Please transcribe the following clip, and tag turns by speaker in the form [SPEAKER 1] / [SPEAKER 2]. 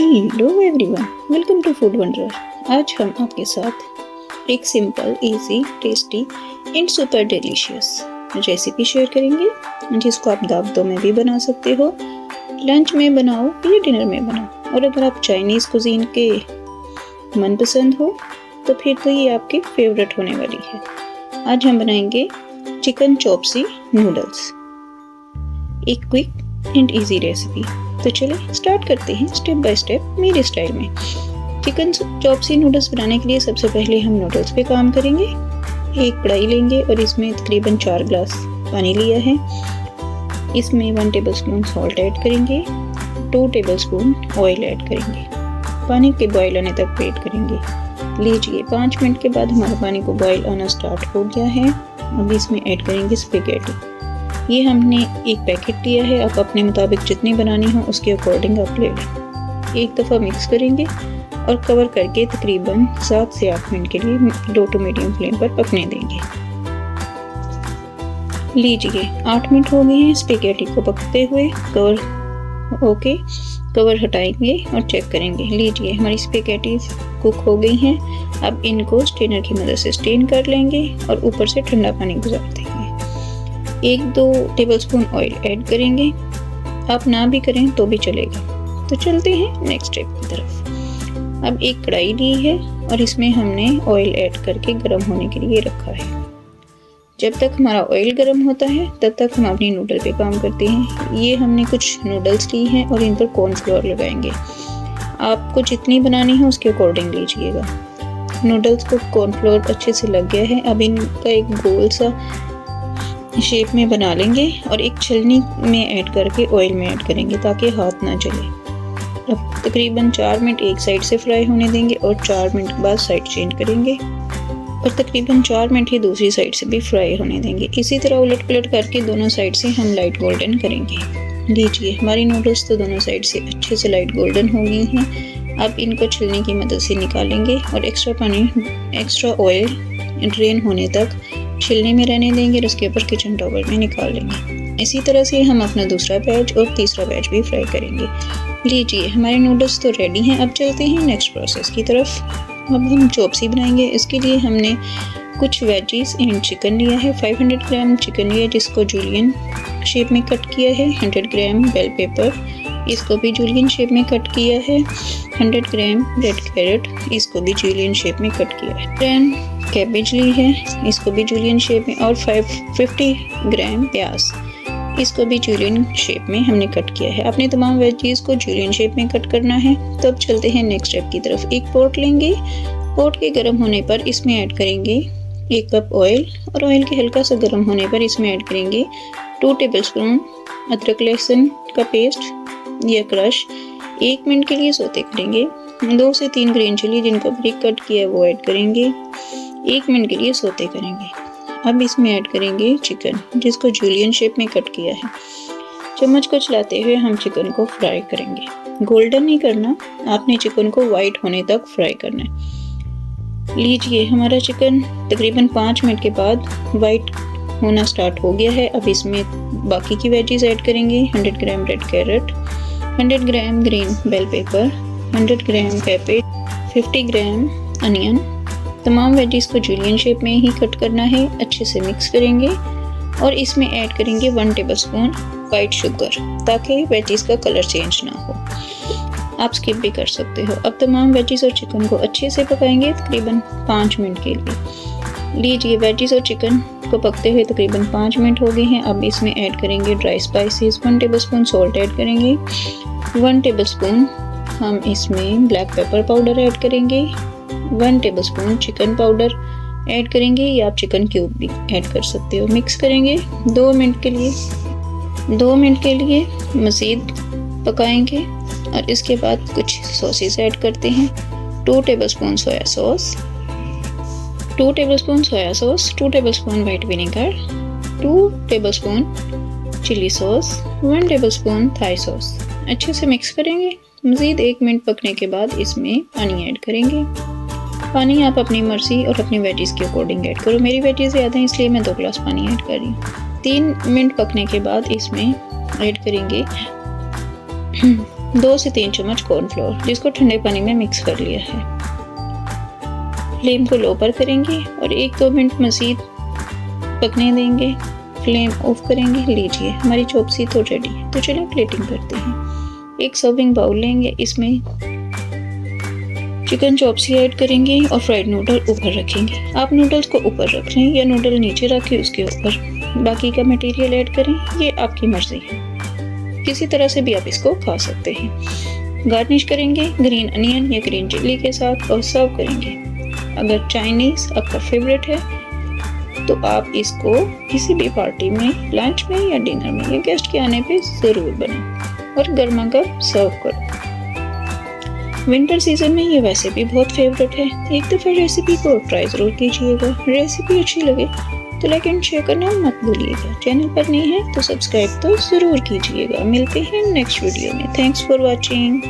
[SPEAKER 1] Hello everyone, welcome to food wonder. आज हम आपके साथ एक simple, easy, tasty and super delicious recipe share करेंगे जिसको आप दावतों में भी बना सकते हो, लंच में बनाओ या डिनर में बनाओ। और अगर आप चाइनीज़ कुजीन के मनपसंद हो तो फिर तो ये आपकी फेवरेट होने वाली है। आज हम बनाएंगे चिकन चॉप्सी नूडल्स, एक क्विक एंड इजी रेसिपी। तो चलिए स्टार्ट करते हैं स्टेप बाय स्टेप मेरे स्टाइल में। चिकन चॉप्सी नूडल्स बनाने के लिए सबसे पहले हम नूडल्स पे काम करेंगे। एक कढ़ाई लेंगे और इसमें तकरीबन 4 ग्लास पानी लिया है। इसमें 1 टेबलस्पून सॉल्ट ऐड करेंगे, 2 टेबलस्पून ऑयल ऐड करेंगे। पानी के बॉयल आने तक वेट करेंगे। लीजिए 5 मिनट के बाद हमारा पानी को बॉयल आना स्टार्ट हो गया है। अब इसमें ऐड करेंगे स्पेगेटी। ये हमने एक पैकेट लिया है, आप अपने मुताबिक जितनी बनानी हो उसके अकॉर्डिंग आप ले लें। एक दफ़ा मिक्स करेंगे और कवर करके तकरीबन 7 से 8 मिनट के लिए लो टू मीडियम फ्लेम पर पकने देंगे। लीजिए 8 मिनट हो गए हैं स्पेगेटी को पकते हुए। कवर हटाएंगे और चेक करेंगे। लीजिए हमारी स्पेगेटी कुक हो गई हैं। अब इनको स्ट्रेनर की मदद से स्ट्रेन कर लेंगे और ऊपर से ठंडा पानी गुजार देंगे। 1-2 टेबलस्पून ऑयल ऐड करेंगे, आप ना भी करें तो भी चलेगा। तो चलते हैं नेक्स्ट स्टेप की तरफ। अब एक कढ़ाई ली है और इसमें हमने ऑयल ऐड करके गर्म होने के लिए रखा है। जब तक हमारा ऑयल गर्म होता है तब तक हम अपनी नूडल पे काम करते हैं। ये हमने कुछ नूडल्स ली हैं और इन पर कॉर्नफ्लोर लगाएंगे। आपको जितनी बनानी है उसके अकॉर्डिंग लीजिएगा। नूडल्स को कॉर्नफ्लोर अच्छे से लग गया है। अब इनका एक गोल सा शेप में बना लेंगे और एक छलनी में ऐड करके ऑयल में ऐड करेंगे ताकि हाथ ना जले। अब तकरीबन 4 मिनट एक साइड से फ्राई होने देंगे और 4 मिनट बाद साइड चेंज करेंगे और तकरीबन 4 मिनट ही दूसरी साइड से भी फ्राई होने देंगे। इसी तरह उलट पलट करके दोनों साइड से हम लाइट गोल्डन करेंगे। लीजिए हमारी नूडल्स तो दोनों साइड से अच्छे से लाइट गोल्डन हो गई हैं। अब इनको छलनी की मदद से निकालेंगे और एक्स्ट्रा ऑयल ड्रेन होने तक छिलने में रहने देंगे और उसके ऊपर किचन टॉवल में निकाल लेंगे। इसी तरह से हम अपना दूसरा बैच और तीसरा बैच भी फ्राई करेंगे। लीजिए हमारे नूडल्स तो रेडी हैं। अब चलते हैं नेक्स्ट प्रोसेस की तरफ। अब हम चॉप्सी बनाएंगे। इसके लिए हमने कुछ वेजीज एंड चिकन लिया है। 500 ग्राम चिकन लिया जिसको जूलियन शेप में कट किया है। 100 ग्राम बेल पेपर, इसको भी जूलियन शेप में कट किया है। 100 ग्राम रेड कैरेट, इसको भी जूलियन शेप में कट किया है। 10 कैबेज ली है, इसको भी जूलियन शेप में। और 50 ग्राम प्याज, इसको भी जूलियन शेप में हमने कट किया है। अपने तमाम वेजीज को जूलियन शेप में कट करना है। तो अब चलते हैं नेक्स्ट स्टेप की तरफ। एक पॉट लेंगे। पॉट के गर्म होने पर इसमें ऐड करेंगे 1 कप ऑयल और ऑयल के हल्का सा गर्म होने पर इसमें ऐड करेंगे 2 टेबलस्पून अदरक लहसुन का पेस्ट या क्रश। 1 मिनट के लिए सौते करेंगे। 2 से 3 ग्रीन चिली जिनको बारीक कट किया है वो ऐड करेंगे। 1 मिनट के लिए सौते करेंगे। अब इसमें ऐड करेंगे चिकन जिसको जूलियन शेप में कट किया है। चम्मच को चलाते हुए हम चिकन को फ्राई करेंगे। गोल्डन नहीं करना, आपने चिकन को वाइट होने तक फ्राई करना है। लीजिए हमारा चिकन तकरीबन 5 मिनट के बाद वाइट होना स्टार्ट हो गया है। अब इसमें बाकी की वेजीज ऐड करेंगे। 100 ग्राम रेड कैरेट, 100 ग्राम ग्रीन बेल पेपर, 100 ग्राम कैबेज, 50 ग्राम अनियन। तमाम वेजीज को जूलियन शेप में ही कट करना है। अच्छे से मिक्स करेंगे और इसमें ऐड करेंगे 1 टेबलस्पून वाइट शुगर ताकि वेजीज का कलर चेंज ना हो। आप स्किप भी कर सकते हो। अब तमाम वेजीज और चिकन को अच्छे से पकाएंगे तकरीबन 5 मिनट के लिए। लीजिए वेजीज और चिकन को पकते हुए तकरीबन 5 मिनट हो गए हैं। अब इसमें ऐड करेंगे dry spices. 1 tablespoon salt add करेंगे। 1 टेबलस्पून हम इसमें ब्लैक पेपर पाउडर ऐड करेंगे। 1 टेबलस्पून चिकन पाउडर ऐड करेंगे या आप चिकन क्यूब भी ऐड कर सकते हो। मिक्स करेंगे 2 मिनट के लिए मज़ीद पकाएंगे और इसके बाद कुछ सॉसेस ऐड करते हैं। 2 tablespoon soya sauce, 2 tablespoon white vinegar, 2 tablespoon chilli sauce, 1 tablespoon Thai sauce. अच्छे से मिक्स करेंगे। मज़ीद 1 मिनट पकने के बाद इसमें पानी ऐड करेंगे। पानी आप अपनी मर्ज़ी और अपनी वेजीज के अकॉर्डिंग ऐड करो। मेरी वेजीज ज़्यादा हैं इसलिए मैं 2 ग्लास पानी ऐड कर रही हूँ। 3 मिनट पकने के बाद इसमें ऐड करेंगे 2 से 3 चम्मच कॉर्नफ्लोर जिसको ठंडे पानी में मिक्स कर लिया है। फ्लेम को लो पर करेंगे और 1-2 मिनट मज़ीद पकने देंगे। फ्लेम ऑफ करेंगे। लीजिए हमारी चॉपसी तो रेडी है। तो चलिए प्लेटिंग करते हैं। एक सर्विंग बाउल लेंगे, इसमें चिकन चॉपसी ऐड करेंगे और फ्राइड नूडल ऊपर रखेंगे। आप नूडल्स को ऊपर रख रहे हैं या नूडल नीचे रखें उसके ऊपर बाकी का मटेरियल ऐड करें, ये आपकी मर्जी है। किसी तरह से भी आप इसको खा सकते हैं। गार्निश करेंगे ग्रीन अनियन या ग्रीन चिल्ली के साथ और सर्व करेंगे। अगर चाइनीज़ आपका फेवरेट है तो आप इसको किसी भी पार्टी में, लंच में या डिनर में या गेस्ट के आने पे ज़रूर बनाएं और गर्मा गर्म सर्व करो। विंटर सीजन में ये वैसे भी बहुत फेवरेट है। एक दफ़ा रेसिपी को ट्राई ज़रूर कीजिएगा। रेसिपी अच्छी लगे तो लाइक एंड शेयर करना मत भूलिएगा। चैनल पर नहीं है तो सब्सक्राइब तो ज़रूर कीजिएगा। मिलते हैं नेक्स्ट वीडियो में। Thanks for watching.